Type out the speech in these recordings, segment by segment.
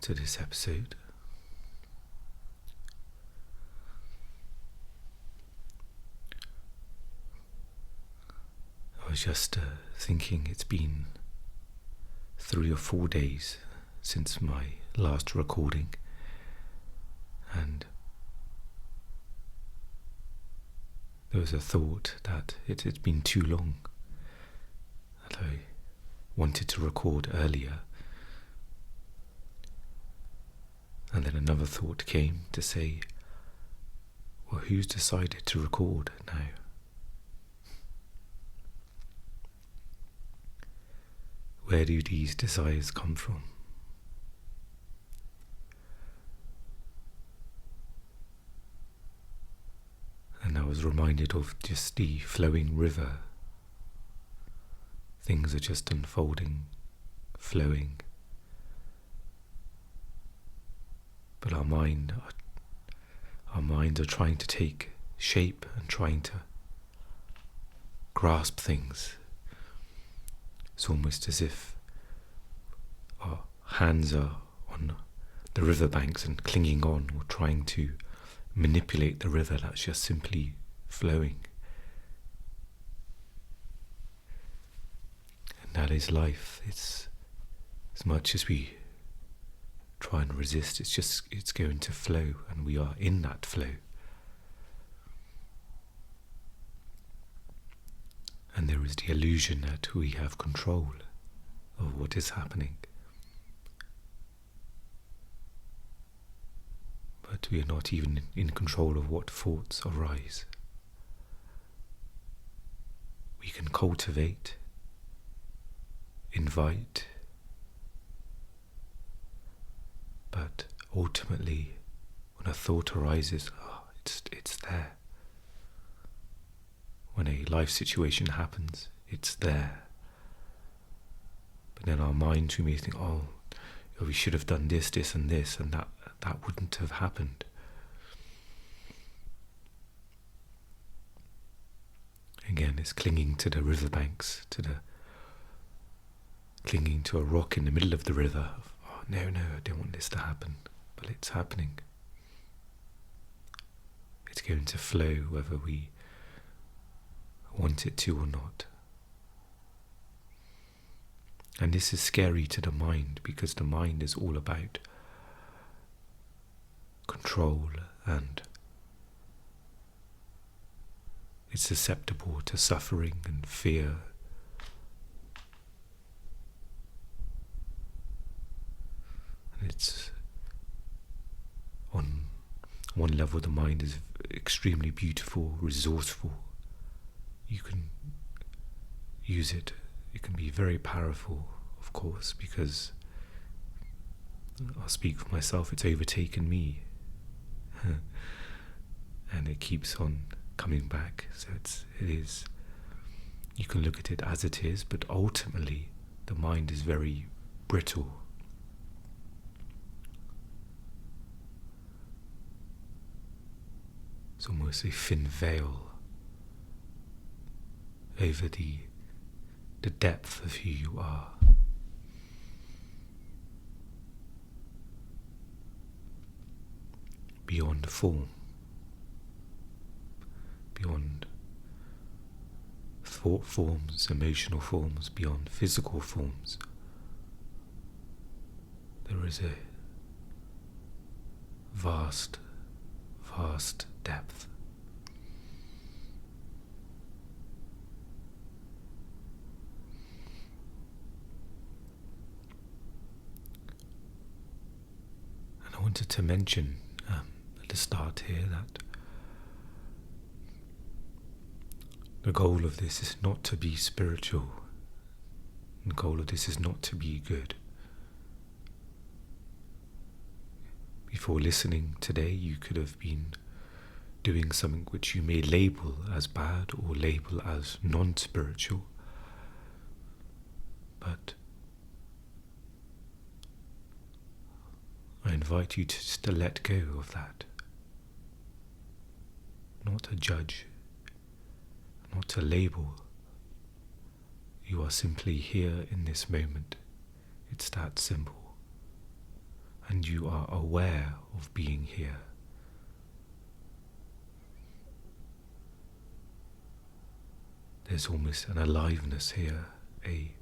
to this episode. I was just thinking it's been 3 or 4 days since my last recording, and there was a thought that it had been too long, that I wanted to record earlier. And then another thought came to say, well, who's decided to record now? Where do these desires come from? And I was reminded of just the flowing river. Things are just unfolding, flowing. But our minds are trying to take shape and trying to grasp things. It's almost as if our hands are on the riverbanks and clinging on, or trying to manipulate the river that's just simply flowing. And that is life. It's as much as we try and resist, it's going to flow, and we are in that flow. And there is the illusion that we have control of what is happening. But we are not even in control of what thoughts arise. We can cultivate, invite, but ultimately, when a thought arises, it's there. When a life situation happens, it's there. But then our minds, we may think, we should have done this, this and this, and that wouldn't have happened. Again, it's clinging to the riverbanks, clinging to a rock in the middle of the river. No, I don't want this to happen, but it's happening. It's going to flow whether we want it to or not. And this is scary to the mind, because the mind is all about control, and it's susceptible to suffering and fear. And it's, on one level, the mind is extremely beautiful, resourceful. You can use it. It can be very powerful, of course, because I'll speak for myself, it's overtaken me. And it keeps on coming back. So it is, you can look at it as it is, but ultimately the mind is very brittle. It's almost a thin veil over the depth of who you are. Beyond form, beyond thought forms, emotional forms, beyond physical forms, there is a vast, vast depth. And I wanted to mention at the start here that the goal of this is not to be spiritual. The goal of this is not to be good. Before listening today, you could have been doing something which you may label as bad or label as non-spiritual. But I invite you to just let go of that. Not to judge, not to label. You are simply here in this moment. It's that simple. and you are aware of being here. There's almost an aliveness here, a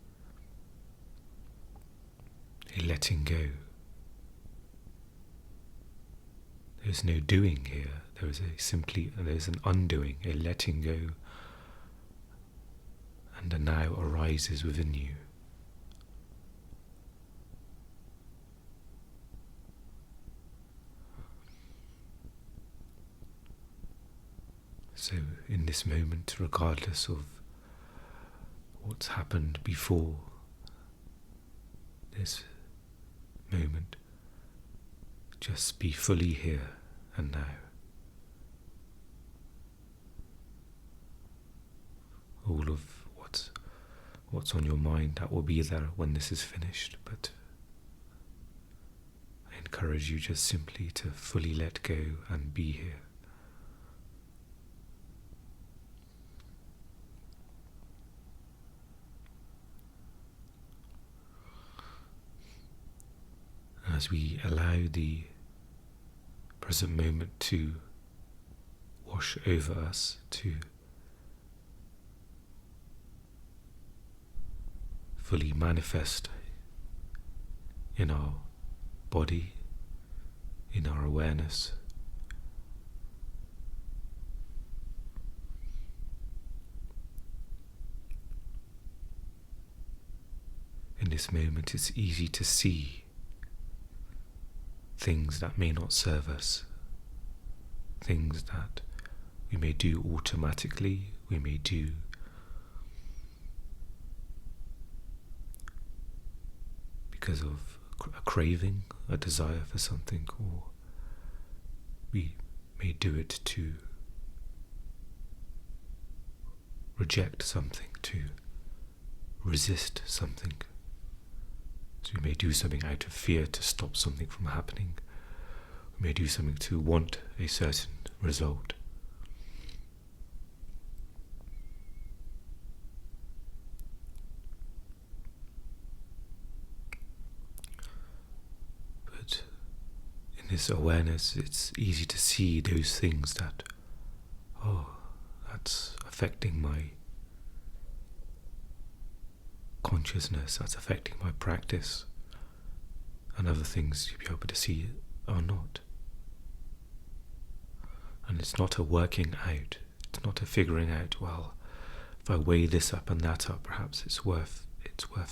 letting go. There's no doing here. There's an undoing, a letting go, and a now arises within you. So in this moment, regardless of what's happened before this moment, just be fully here and now. All of what's on your mind, that will be there when this is finished, but I encourage you just simply to fully let go and be here. As we allow the present moment to wash over us, to fully manifest in our body, in our awareness, in this moment it's easy to see things that may not serve us, things that we may do automatically, we may do because of a craving, a desire for something, or we may do it to reject something, to resist something. So we may do something out of fear to stop something from happening. We may do something to want a certain result. But in this awareness, it's easy to see those things that, that's affecting my consciousness, that's affecting my practice, and other things you'll be able to see are not. And it's not a working out, it's not a figuring out, well, if I weigh this up and that up, perhaps it's worth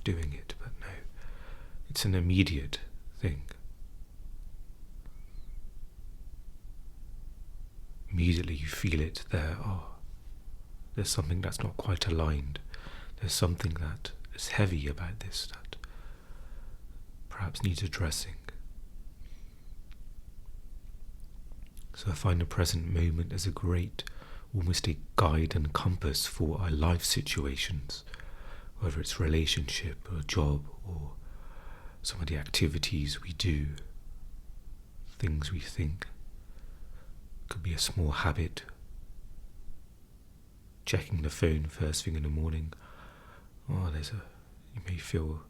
doing it, but no, it's an immediate thing. Immediately you feel it there, there's something that's not quite aligned, there's something that is heavy about this that perhaps needs addressing. So I find the present moment as a great, almost a guide and compass for our life situations, whether it's relationship or job or some of the activities we do, things we think. It could be a small habit, checking the phone first thing in the morning. You may feel,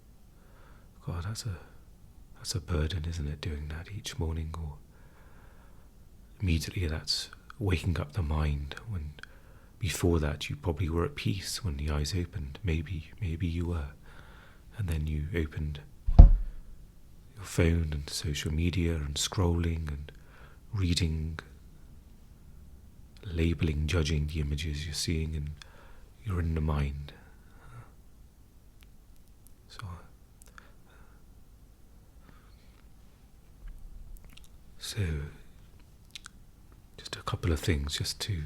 God, that's a burden, isn't it, doing that each morning, or immediately that's waking up the mind, when before that you probably were at peace when the eyes opened, maybe you were, and then you opened your phone and social media and scrolling and reading, labeling, judging the images you're seeing, and you're in the mind. So, just a couple of things just to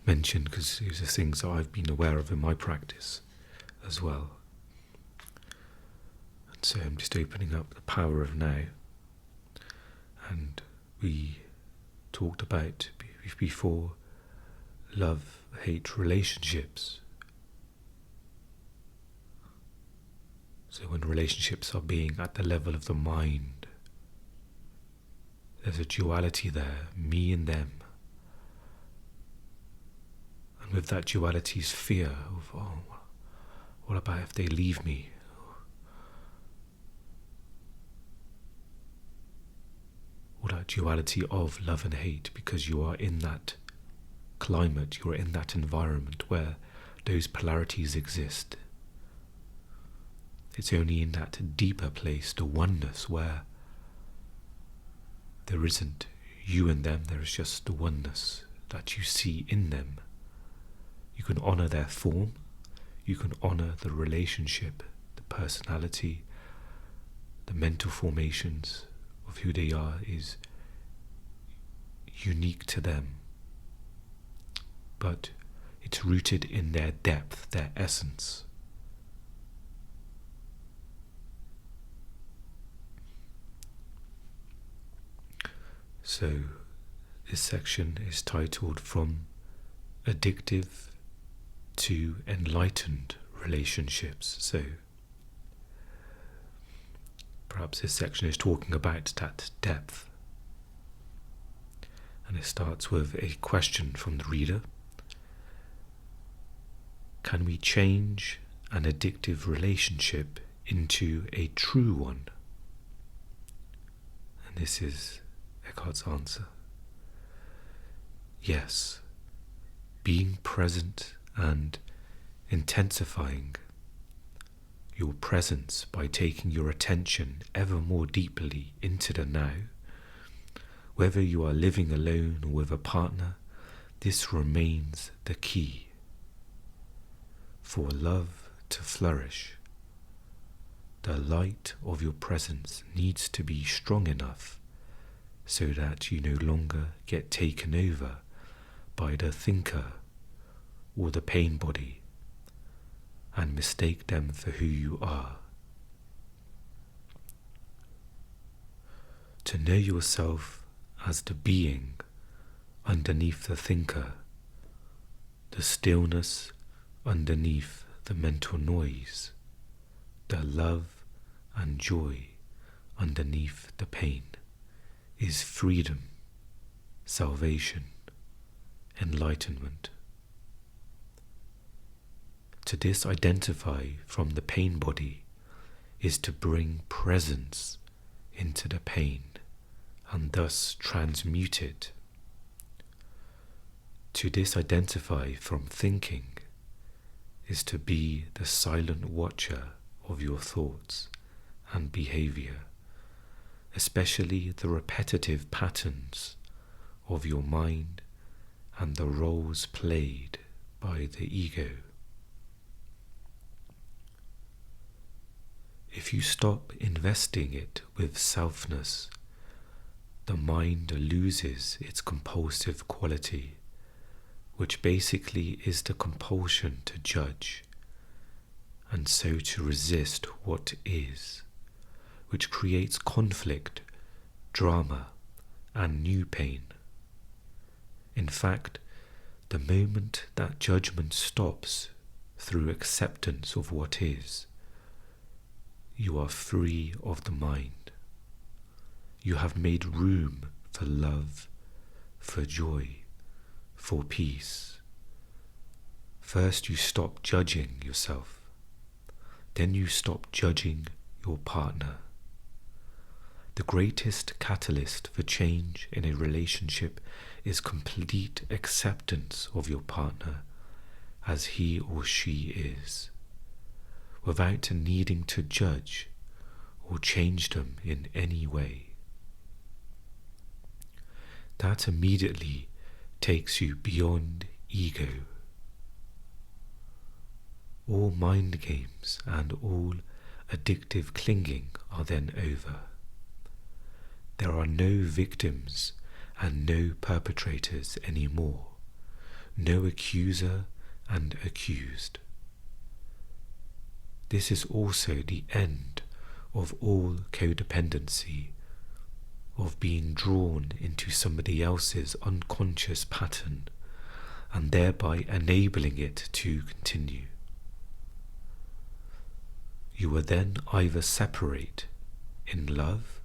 mention, because these are things that I've been aware of in my practice as well. And so I'm just opening up the power of now. And we talked about before love-hate relationships. So when relationships are being at the level of the mind, there's a duality there, me and them. And with that duality is fear of, what about if they leave me? duality of love and hate, because you are in that climate, you're in that environment where those polarities exist. It's only in that deeper place, the oneness, where there isn't you and them, there is just the oneness that you see in them. You can honor their form, you can honor the relationship, the personality, the mental formations of who they are is unique to them. But it's rooted in their depth, their essence. So this section is titled From Addictive to Enlightened Relationships. So perhaps this section is talking about that depth. And it starts with a question from the reader. Can we change an addictive relationship into a true one? And this is Eckhart's answer. Yes, being present and intensifying your presence by taking your attention ever more deeply into the now. Whether you are living alone or with a partner, this remains the key. For love to flourish, the light of your presence needs to be strong enough so that you no longer get taken over by the thinker or the pain body and mistake them for who you are. To know yourself as the being underneath the thinker, the stillness underneath the mental noise, the love and joy underneath the pain, is freedom, salvation, enlightenment. To disidentify from the pain body is to bring presence into the pain and thus transmute it. To disidentify from thinking is to be the silent watcher of your thoughts and behavior, especially the repetitive patterns of your mind and the roles played by the ego. If you stop investing it with selfness, the mind loses its compulsive quality, which basically is the compulsion to judge, and so to resist what is, which creates conflict, drama, and new pain. In fact, the moment that judgment stops through acceptance of what is, you are free of the mind. You have made room for love, for joy, for peace. First you stop judging yourself, then you stop judging your partner. The greatest catalyst for change in a relationship is complete acceptance of your partner as he or she is, without needing to judge or change them in any way. That immediately takes you beyond ego. All mind games and all addictive clinging are then over. There are no victims and no perpetrators anymore, no accuser and accused. This is also the end of all codependency, of being drawn into somebody else's unconscious pattern and thereby enabling it to continue. You will then either separate in love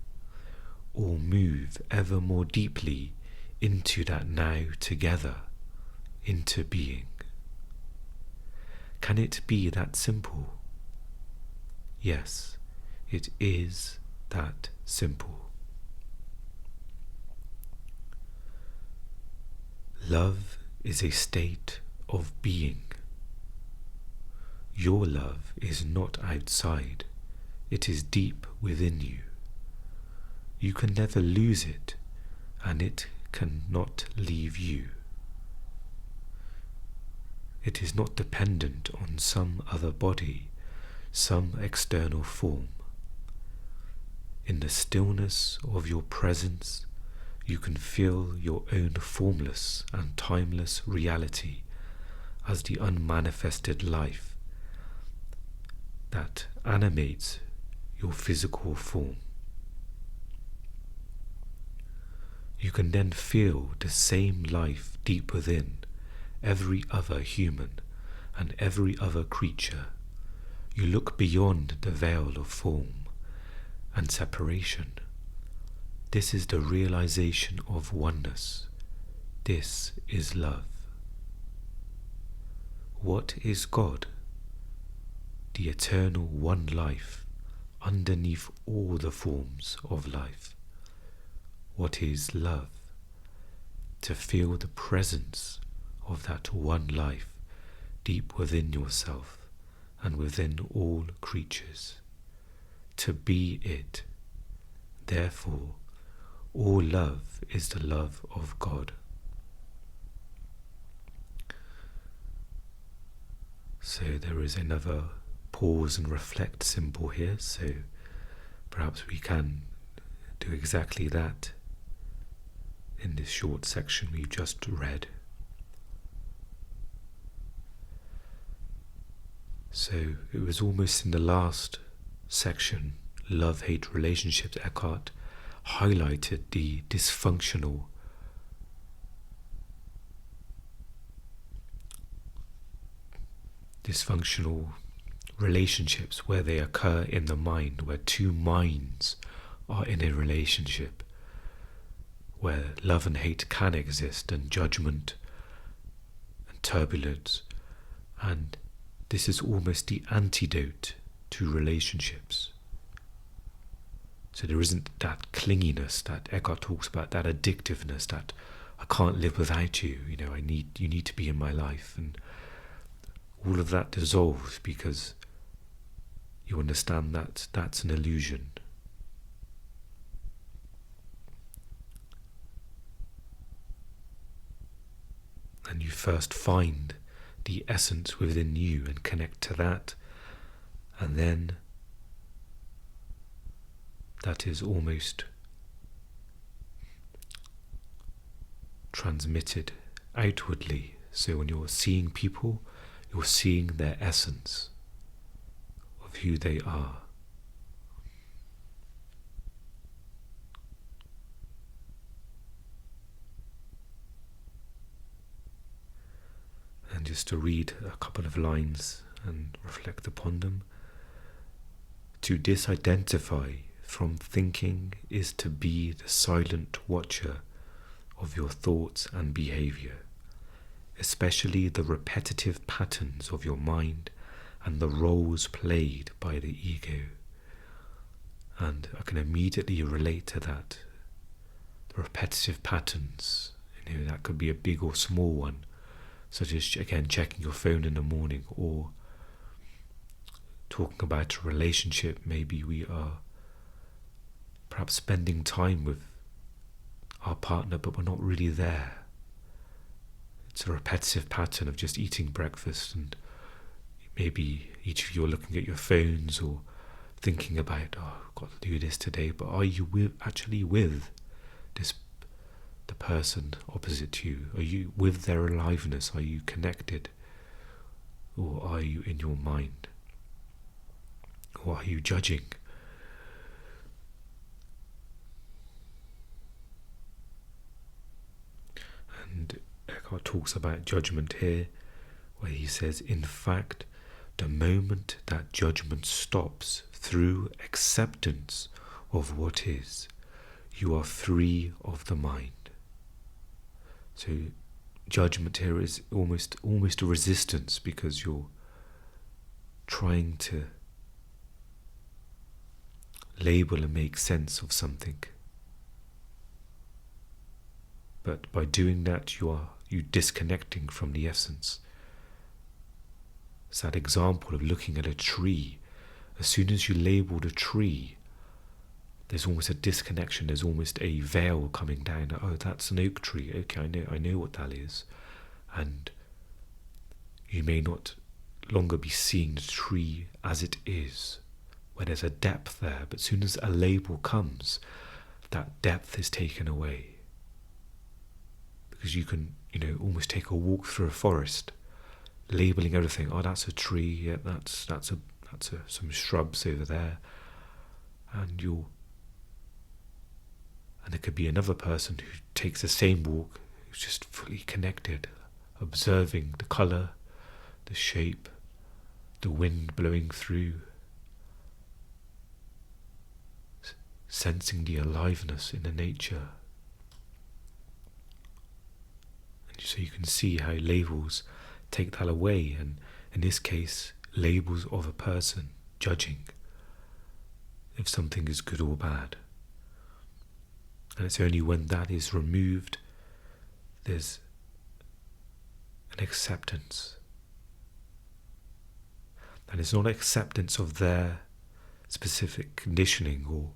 or move ever more deeply into that now together, into being. Can it be that simple? Yes, it is that simple. Love is a state of being. Your love is not outside, it is deep within you. You can never lose it, and it cannot leave you. It is not dependent on some other body, some external form. In the stillness of your presence, you can feel your own formless and timeless reality as the unmanifested life that animates your physical form. You can then feel the same life deep within every other human and every other creature. You look beyond the veil of form and separation. This is the realization of oneness. This is love. What is God? The eternal one life underneath all the forms of life. What is love? To feel the presence of that one life deep within yourself and within all creatures. To be it. Therefore, all love is the love of God. So there is another pause and reflect symbol here, so perhaps we can do exactly that in this short section we've just read. So it was almost in the last section, love-hate relationships, Eckhart highlighted the dysfunctional relationships where they occur in the mind, where two minds are in a relationship, where love and hate can exist, and judgment and turbulence, and this is almost the antidote to relationships. So there isn't that clinginess that Eckhart talks about, that addictiveness, that I can't live without you, you need to be in my life, and all of that dissolves because you understand that that's an illusion. And you first find the essence within you and connect to that, and then that is almost transmitted outwardly. So when you're seeing people, you're seeing their essence of who they are. And just to read a couple of lines and reflect upon them. To disidentify from thinking is to be the silent watcher of your thoughts and behavior, especially the repetitive patterns of your mind and the roles played by the ego. And I can immediately relate to that. The repetitive patterns, that could be a big or small one, such as, again, checking your phone in the morning, or talking about a relationship. Maybe we are perhaps spending time with our partner, but we're not really there. It's a repetitive pattern of just eating breakfast, and maybe each of you are looking at your phones or thinking about, I've got to do this today, but are you actually with the person opposite to you? Are you with their aliveness? Are you connected? Or are you in your mind? Or are you judging? And Eckhart talks about judgment here, where he says, in fact, the moment that judgment stops through acceptance of what is, you are free of the mind. So judgment here is almost a resistance, because you're trying to label and make sense of something. But by doing that, you are you disconnecting from the essence. It's that example of looking at a tree. As soon as you label the tree, there's almost a disconnection, there's almost a veil coming down. Oh, that's an oak tree. Okay, I know what that is. And you may not longer be seeing the tree as it is, where there's a depth there, but as soon as a label comes, that depth is taken away. Because you can, almost take a walk through a forest, labeling everything. Oh, that's a tree. Yeah, that's some shrubs over there, and there could be another person who takes the same walk, who's just fully connected, observing the colour, the shape, the wind blowing through, sensing the aliveness in the nature. And so you can see how labels take that away, and in this case, labels of a person, judging if something is good or bad. And it's only when that is removed, there's an acceptance. And it's not acceptance of their specific conditioning or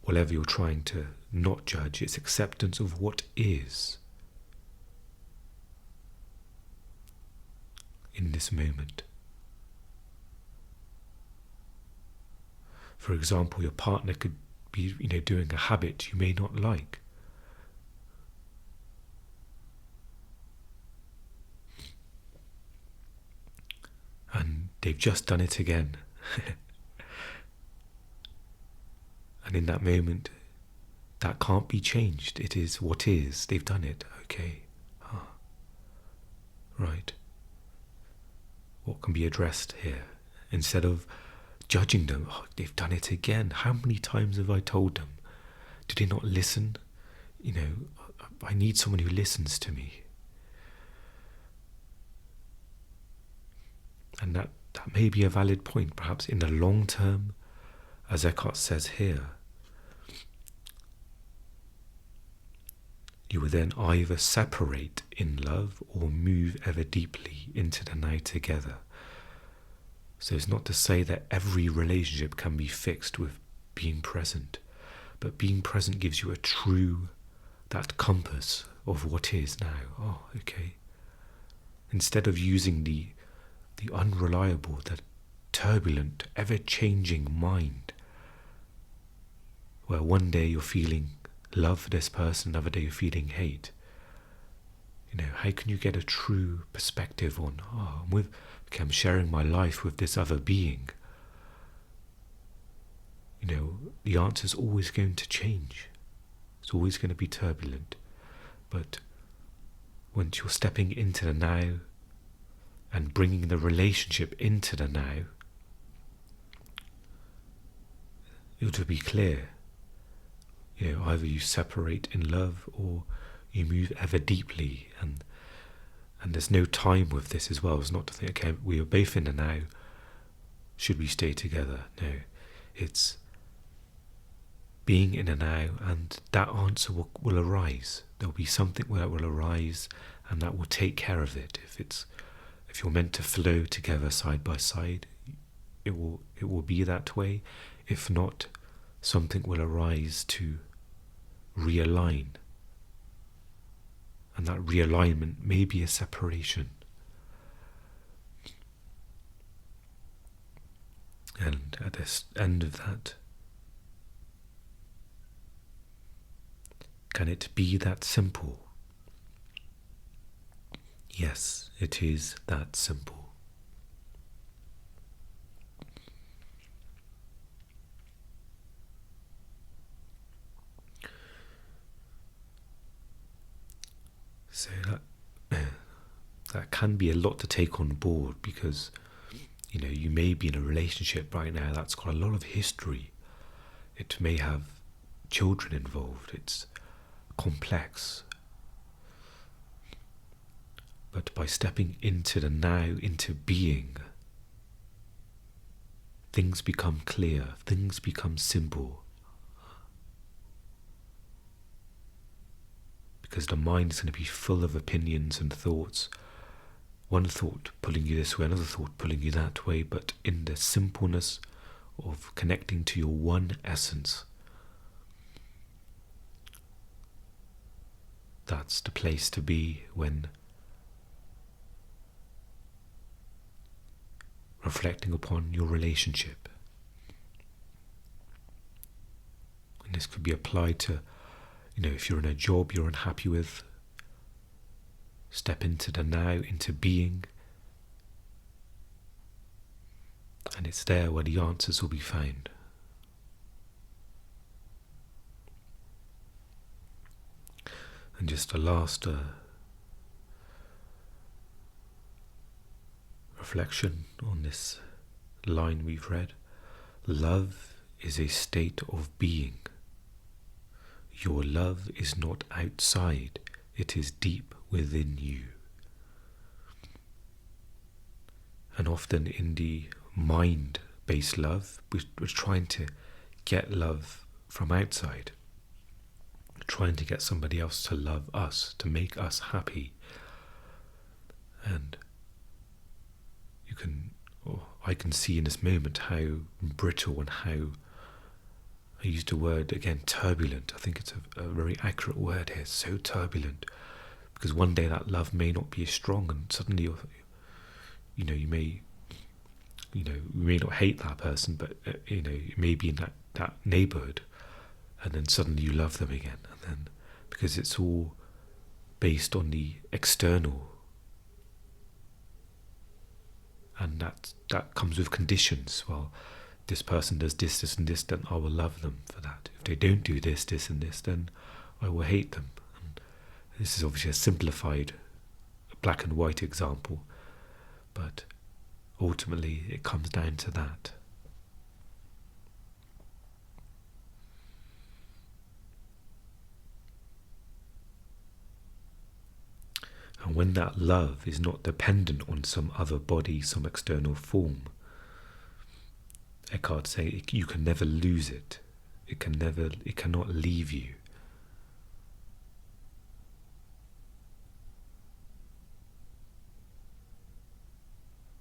whatever you're trying to not judge. It's acceptance of what is in this moment. For example, your partner could be, doing a habit you may not like. And they've just done it again. And in that moment, that can't be changed. It is what is. They've done it. Okay. Right. What can be addressed here? Instead of judging them, they've done it again. How many times have I told them? Do they not listen? I need someone who listens to me. And that may be a valid point, perhaps in the long term, as Eckhart says here. You will then either separate in love or move ever deeply into the now together. So it's not to say that every relationship can be fixed with being present, but being present gives you that compass of what is now. Oh, okay. Instead of using the unreliable, the turbulent, ever-changing mind, where one day you're feeling love for this person, another day you're feeling hate. How can you get a true perspective on, I'm sharing my life with this other being? The answer is always going to change. It's always going to be turbulent. But once you're stepping into the now and bringing the relationship into the now, it'll be clear. Either you separate in love or you move ever deeply, and there's no time with this as well. It's not to think, okay, we are both in the now, should we stay together? No, it's being in the now, and that answer will arise. There'll be something that will arise, and that will take care of it. If you're meant to flow together side by side, it will be that way. If not, something will arise to realign. And that realignment may be a separation. And at the end of that, can it be that simple? Yes, it is that simple. So that can be a lot to take on board, because you may be in a relationship right now that's got a lot of history. It may have children involved. It's complex. But by stepping into the now, into being, things become clear, things become simple. because the mind is going to be full of opinions and thoughts. One thought pulling you this way, another thought pulling you that way, but in the simpleness of connecting to your one essence, that's the place to be when reflecting upon your relationship. And this could be applied to, if you're in a job you're unhappy with, step into the now, into being, and it's there where the answers will be found. And just a last reflection on this line we've read. Love is a state of being. Your love is not outside, it is deep within you. And often in the mind-based love, we're trying to get love from outside, trying to get somebody else to love us, to make us happy. And I can see in this moment how brittle and how, I used a word again, turbulent. I think it's a very accurate word here, so turbulent. Because one day that love may not be as strong, and suddenly you may not hate that person, but you may be in that neighbourhood, and then suddenly you love them again, and then because it's all based on the external, and that comes with conditions. Well, this person does this, this, and this, then I will love them for that. If they don't do this, this, and this, then I will hate them. And this is obviously a simplified, black and white example, but ultimately it comes down to that. And when that love is not dependent on some other body, some external form, Eckhart say you can never lose it. It cannot leave you.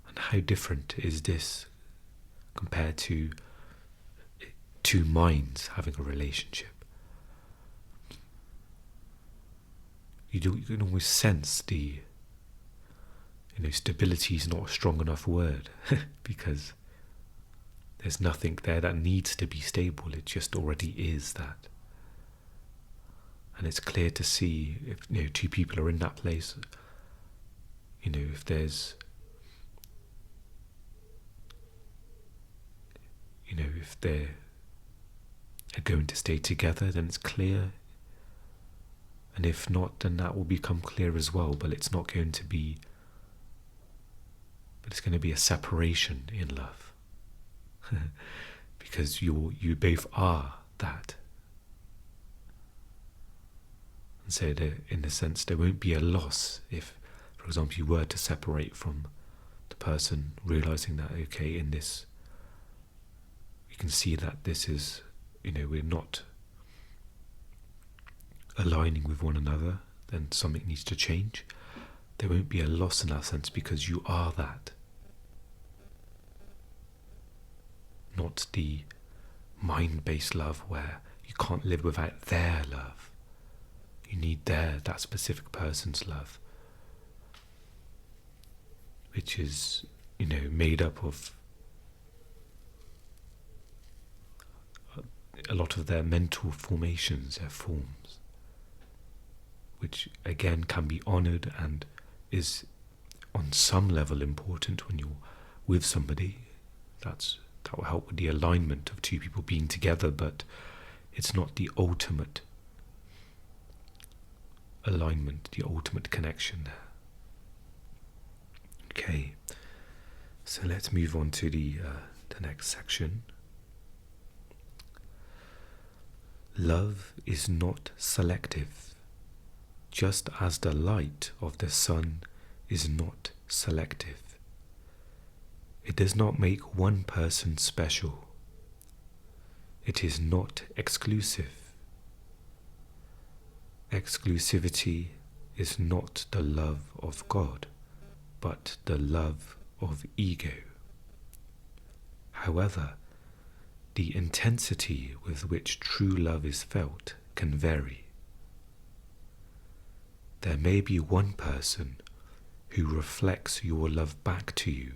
And how different is this compared to two minds having a relationship? You can always sense the, stability is not a strong enough word because there's nothing there that needs to be stable. It just already is that. And it's clear to see if two people are in that place, if there's, if they're going to stay together, then it's clear. And if not, then that will become clear as well. But it's not going to be, but it's going to be a separation in love. Because you both are that. And so in a sense there won't be a loss if, for example, you were to separate from the person, realizing that, okay, in this, you can see that this is, we're not aligning with one another, then something needs to change. There won't be a loss in that sense because you are that. Not the mind-based love where you can't live without their love. You need that specific person's love, which is, made up of a lot of their mental formations, their forms, which again can be honoured and is on some level important when you're with somebody. That will help with the alignment of two people being together, but it's not the ultimate alignment, the ultimate connection there. Okay, so let's move on to the next section. Love is not selective, just as the light of the sun is not selective. It does not make one person special. It is not exclusive. exclusivity is not the love of God, but the love of ego. However, the intensity with which true love is felt can vary. There may be one person who reflects your love back to you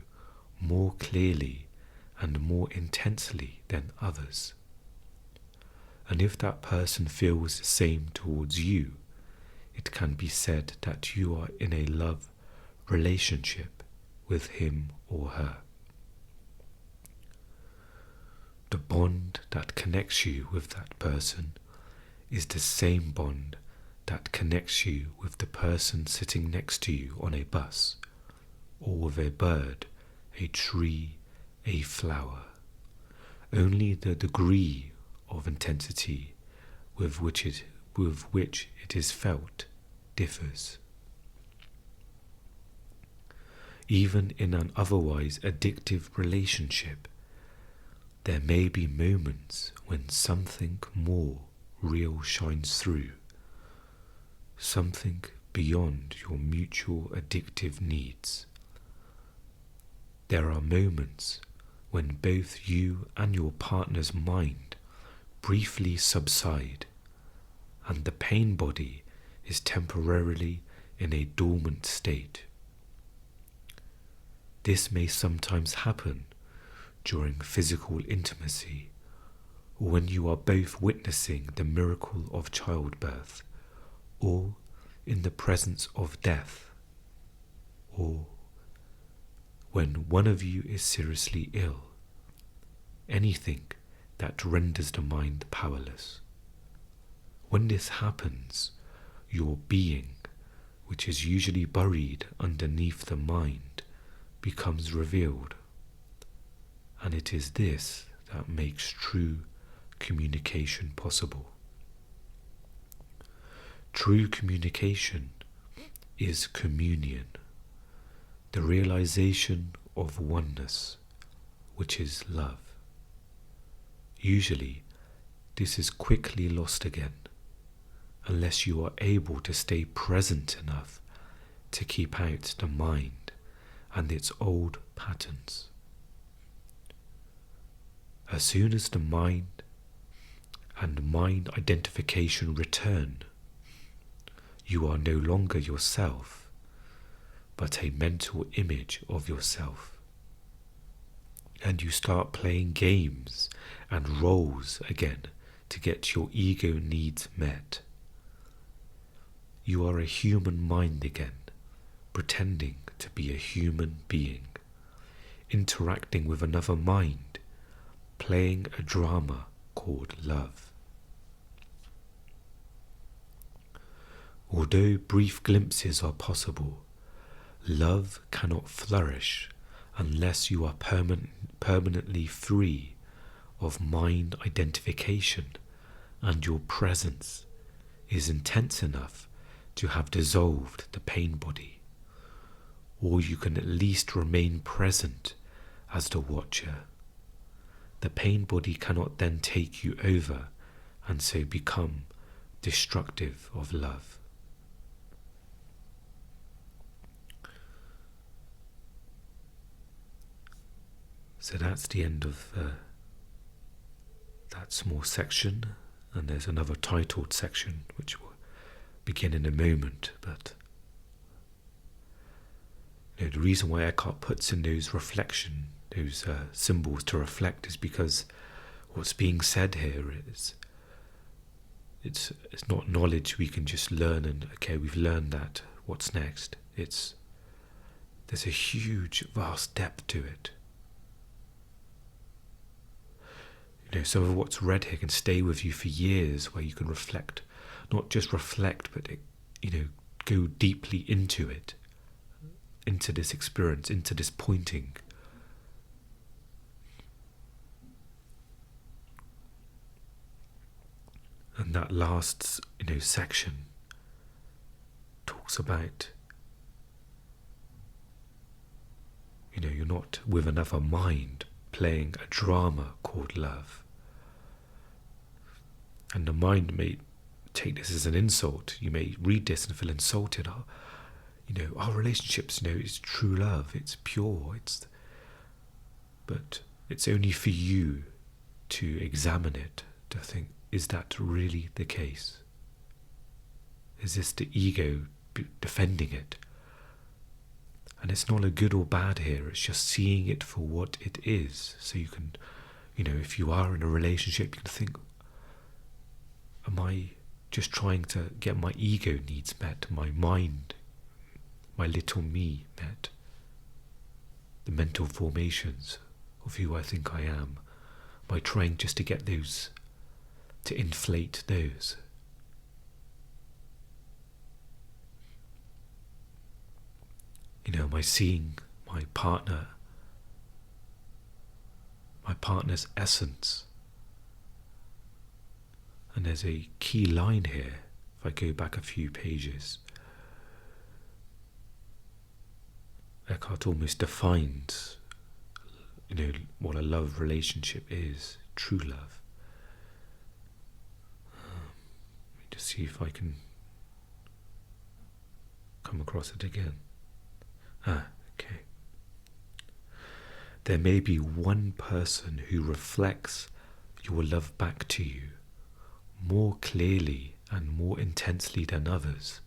more clearly and more intensely than others. And if that person feels the same towards you, it can be said that you are in a love relationship with him or her. The bond that connects you with that person is the same bond that connects you with the person sitting next to you on a bus, or with a bird, a tree, a flower. Only the degree of intensity with which it is felt differs. Even in an otherwise addictive relationship, there may be moments when something more real shines through, something beyond your mutual addictive needs. There are moments when both you and your partner's mind briefly subside, and the pain body is temporarily in a dormant state. This may sometimes happen during physical intimacy, or when you are both witnessing the miracle of childbirth, or in the presence of death, or when one of you is seriously ill. Anything that renders the mind powerless. When this happens, your being, which is usually buried underneath the mind, becomes revealed. And it is this that makes true communication possible. True communication is communion, the realization of oneness, which is love. Usually, this is quickly lost again, unless you are able to stay present enough to keep out the mind and its old patterns. As soon as the mind and mind identification return, you are no longer yourself, but a mental image of yourself. And you start playing games and roles again to get your ego needs met. You are a human mind again, pretending to be a human being, interacting with another mind, playing a drama called love. Although brief glimpses are possible, love cannot flourish unless you are permanently free of mind identification and your presence is intense enough to have dissolved the pain body, or you can at least remain present as the watcher. The pain body cannot then take you over and so become destructive of love. So that's the end of that small section, and there's another titled section which will begin in a moment. But the reason why Eckhart puts in those symbols to reflect, is because what's being said here is it's not knowledge we can just learn and okay, we've learned that, what's next? There's a huge, vast depth to it. Some of what's read here can stay with you for years, where you can reflect, not just reflect, but go deeply into it, into this experience, into this pointing. And that last, section talks about, you're not with another mind playing a drama called love. And the mind may take this as an insult. You may read this and feel insulted. Our relationships, is true love. It's pure. But it's only for you to examine it, to think, is that really the case? Is this the ego defending it? And it's not a good or bad here, it's just seeing it for what it is. So you can, if you are in a relationship, you can think, am I just trying to get my ego needs met, my mind, my little me met? The mental formations of who I think I am. Am I trying just to get those, to inflate those? Am I seeing my partner's essence? And there's a key line here, if I go back a few pages. Eckhart almost defines, what a love relationship is, true love. Let me just see if I can come across it again. Okay. There may be one person who reflects your love back to you more clearly and more intensely than others,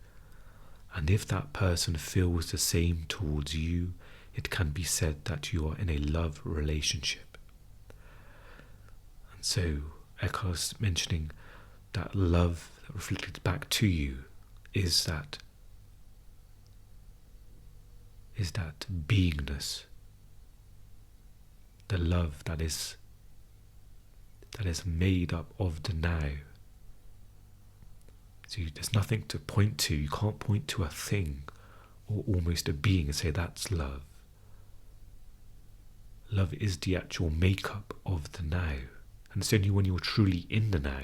and if that person feels the same towards you, it can be said that you are in a love relationship. And so Eckhart's mentioning that love that reflected back to you is that beingness, the love that is made up of the now. So there's nothing to point to. You can't point to a thing or almost a being and say that's love. Love is the actual makeup of the now, and it's only when you're truly in the now,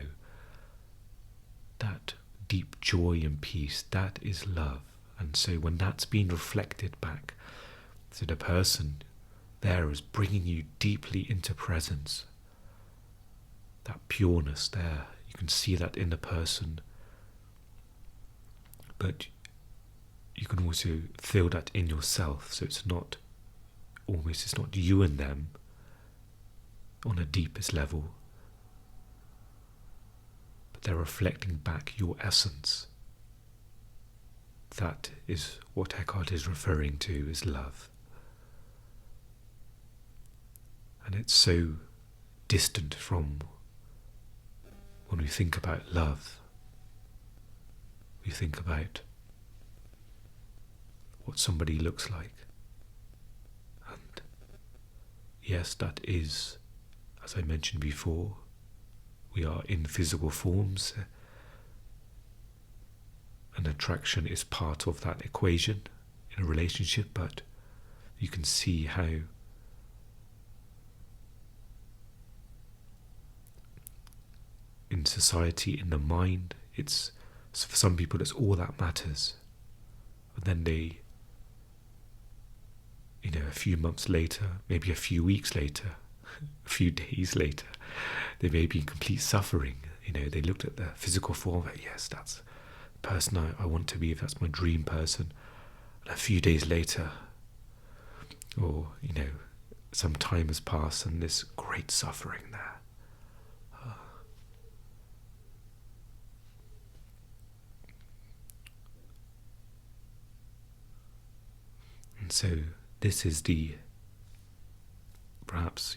that deep joy and peace, that is love. And so when that's being reflected back, so the person there is bringing you deeply into presence, that pureness there, you can see that in the person, but you can also feel that in yourself. So it's not you and them on a deepest level, but they're reflecting back your essence. That is what Eckhart is referring to as love. And it's so distant from when we think about love. We think about what somebody looks like. And yes, that is, as I mentioned before, we are in physical forms. And attraction is part of that equation in a relationship, but you can see how in society, in the mind, it's, for some people it's all that matters. But then they, a few months later, maybe a few weeks later, a few days later, they may be in complete suffering. They looked at the physical form, yes, that's person I want to be, if that's my dream person, and a few days later, or some time has passed and there's great suffering there. And so this is perhaps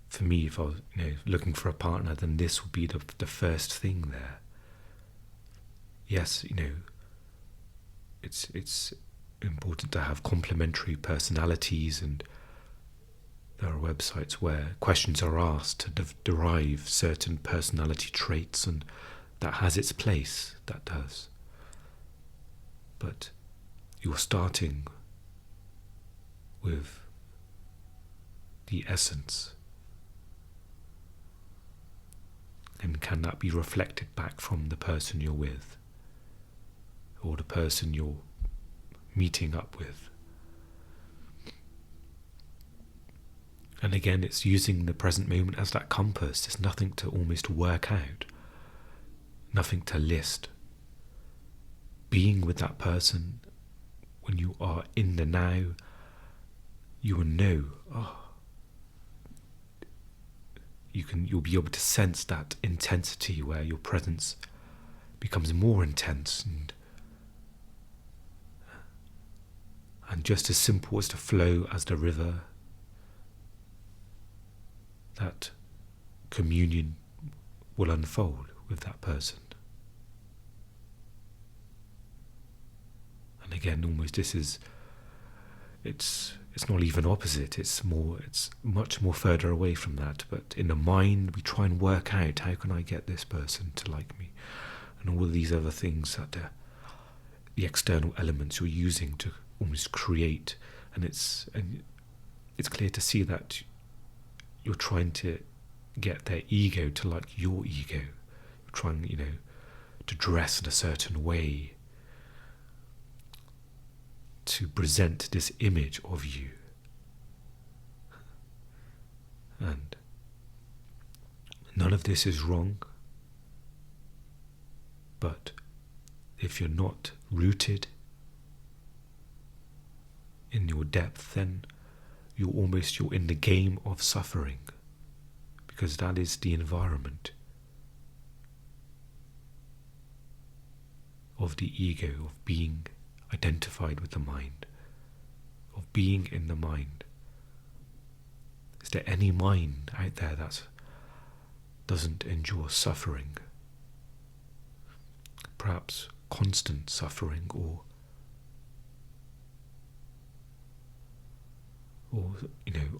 for me, if I was looking for a partner, then this would be the first thing there. Yes, it's important to have complementary personalities, and there are websites where questions are asked to derive certain personality traits, and that has its place, that does. But you're starting with the essence. And can that be reflected back from the person you're with, or the person you're meeting up with? And again, it's using the present moment as that compass. There's nothing to almost work out. nothing to list. Being with that person, when you are in the now, you will know, you'll be able to sense that intensity where your presence becomes more intense and just as simple as to flow as the river. That communion will unfold with that person. And again, almost it's not even opposite, it's much more further away from that. But in the mind, we try and work out, how can I get this person to like me? And all of these other things that the external elements you're using to almost create. And it's clear to see that you're trying to get their ego to like your ego. You're trying, to dress in a certain way, to present this image of you. And none of this is wrong. But if you're not rooted in your depth, then you're in the game of suffering, because that is the environment of the ego, of being identified with the mind, of being in the mind. Is there any mind out there that doesn't endure suffering? Perhaps constant suffering, or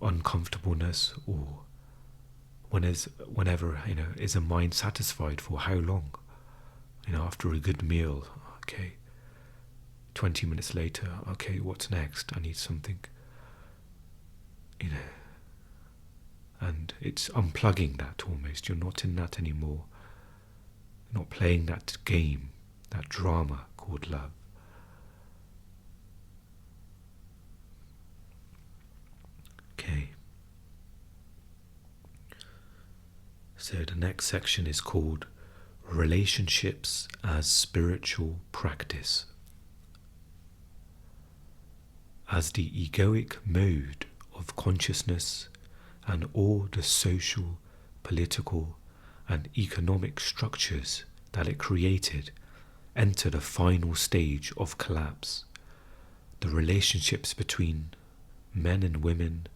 uncomfortableness, or whenever is a mind satisfied for how long? After a good meal, okay, 20 minutes later, okay, what's next? I need something, and it's unplugging that almost. You're not in that anymore. You're not playing that game, that drama called love. Okay. So the next section is called Relationships as Spiritual Practice. As the egoic mode of consciousness and all the social, political, and economic structures that it created enter the final stage of collapse, the relationships between men and women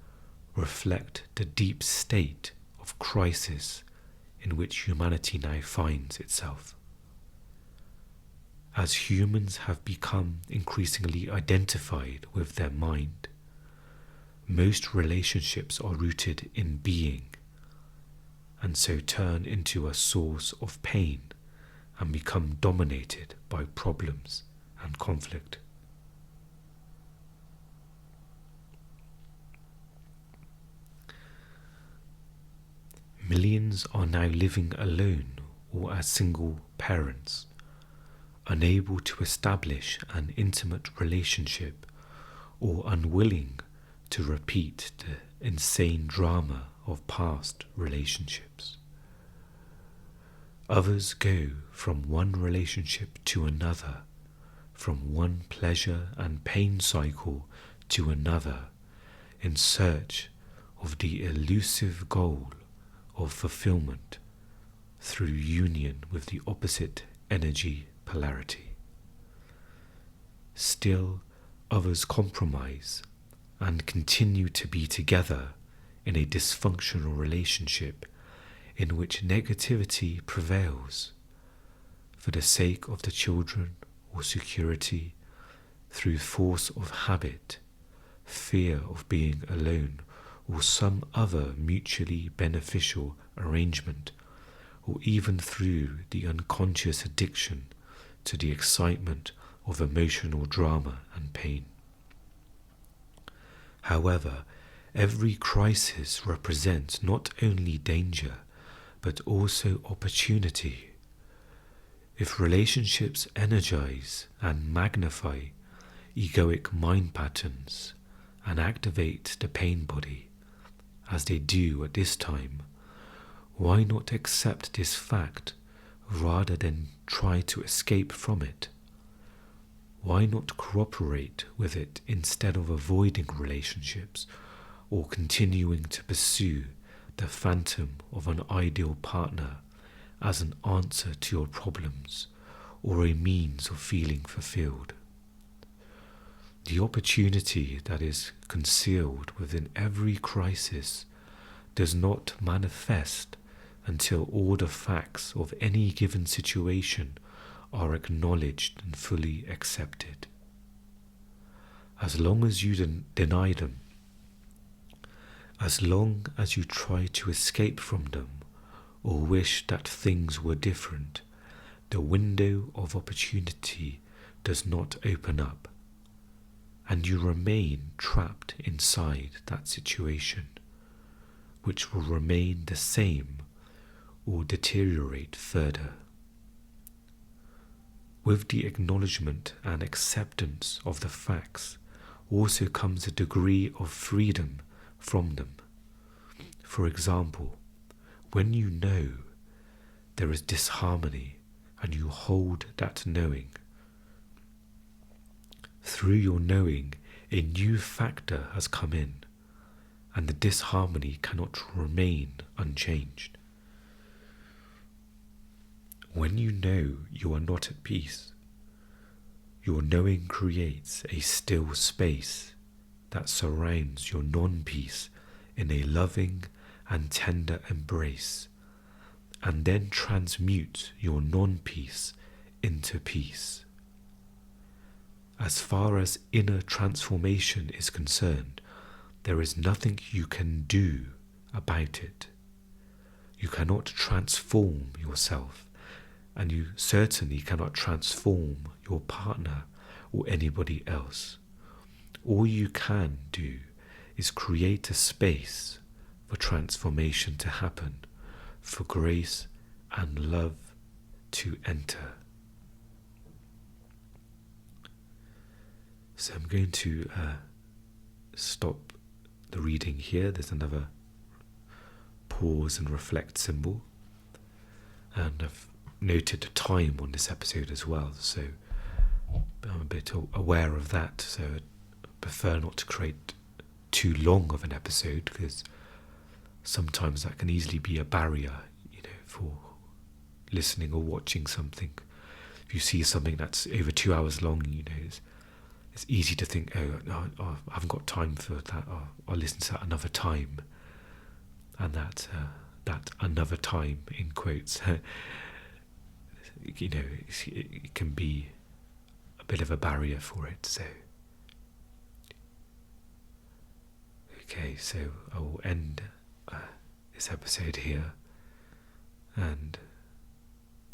reflect the deep state of crisis in which humanity now finds itself. As humans have become increasingly identified with their mind, most relationships are rooted in being, and so turn into a source of pain and become dominated by problems and conflict. Millions are now living alone or as single parents, unable to establish an intimate relationship or unwilling to repeat the insane drama of past relationships. Others go from one relationship to another, from one pleasure and pain cycle to another, in search of the elusive goal of fulfillment through union with the opposite energy polarity. Still, others compromise and continue to be together in a dysfunctional relationship in which negativity prevails for the sake of the children or security, through force of habit, fear of being alone, or some other mutually beneficial arrangement, or even through the unconscious addiction to the excitement of emotional drama and pain. However, every crisis represents not only danger, but also opportunity. If relationships energize and magnify egoic mind patterns and activate the pain body, as they do at this time, why not accept this fact rather than try to escape from it? Why not cooperate with it instead of avoiding relationships or continuing to pursue the phantom of an ideal partner as an answer to your problems or a means of feeling fulfilled? The opportunity that is concealed within every crisis does not manifest until all the facts of any given situation are acknowledged and fully accepted. As long as you deny them, as long as you try to escape from them or wish that things were different, the window of opportunity does not open up, and you remain trapped inside that situation, which will remain the same or deteriorate further. With the acknowledgement and acceptance of the facts also comes a degree of freedom from them. For example, when you know there is disharmony and you hold that knowing, through your knowing a new factor has come in and the disharmony cannot remain unchanged. When you know you are not at peace, your knowing creates a still space that surrounds your non-peace in a loving and tender embrace, and then transmutes your non-peace into peace. As far as inner transformation is concerned, there is nothing you can do about it. You cannot transform yourself, and you certainly cannot transform your partner or anybody else. All you can do is create a space for transformation to happen, for grace and love to enter. So I'm going to stop the reading here. There's another pause and reflect symbol, and I've noted the time on this episode as well, so I'm a bit aware of that, so I prefer not to create too long of an episode, because sometimes that can easily be a barrier, for listening or watching something. If you see something that's over 2 hours long, it's easy to think, I haven't got time for that, I'll listen to that another time. And that another time, in quotes, it can be a bit of a barrier for it. So, okay, so I will end this episode here, and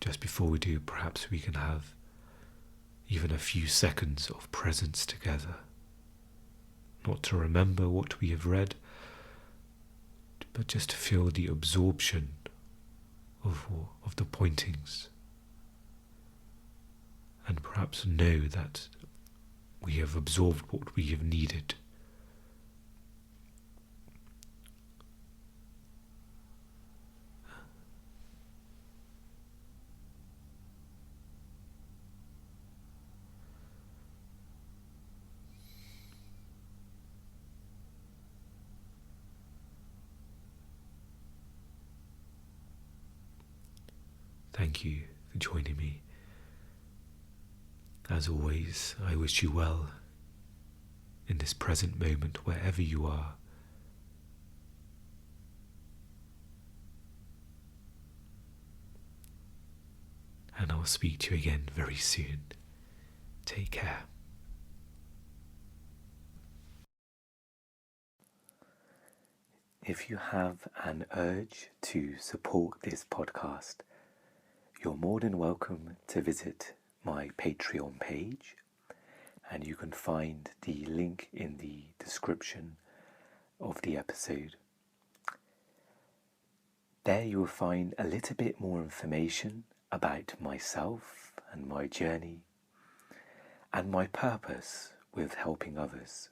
just before we do, perhaps we can have even a few seconds of presence together, not to remember what we have read, but just to feel the absorption of the pointings, and perhaps know that we have absorbed what we have needed. Thank you for joining me. As always, I wish you well in this present moment, wherever you are. And I'll speak to you again very soon. Take care. If you have an urge to support this podcast, you're more than welcome to visit my Patreon page, and you can find the link in the description of the episode. There you will find a little bit more information about myself and my journey and my purpose with helping others.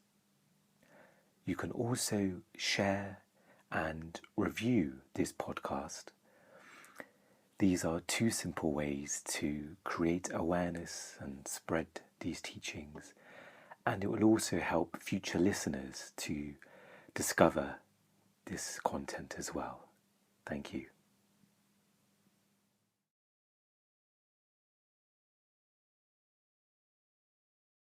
You can also share and review this podcast, These are two simple ways to create awareness and spread these teachings, and it will also help future listeners to discover this content as well. Thank you.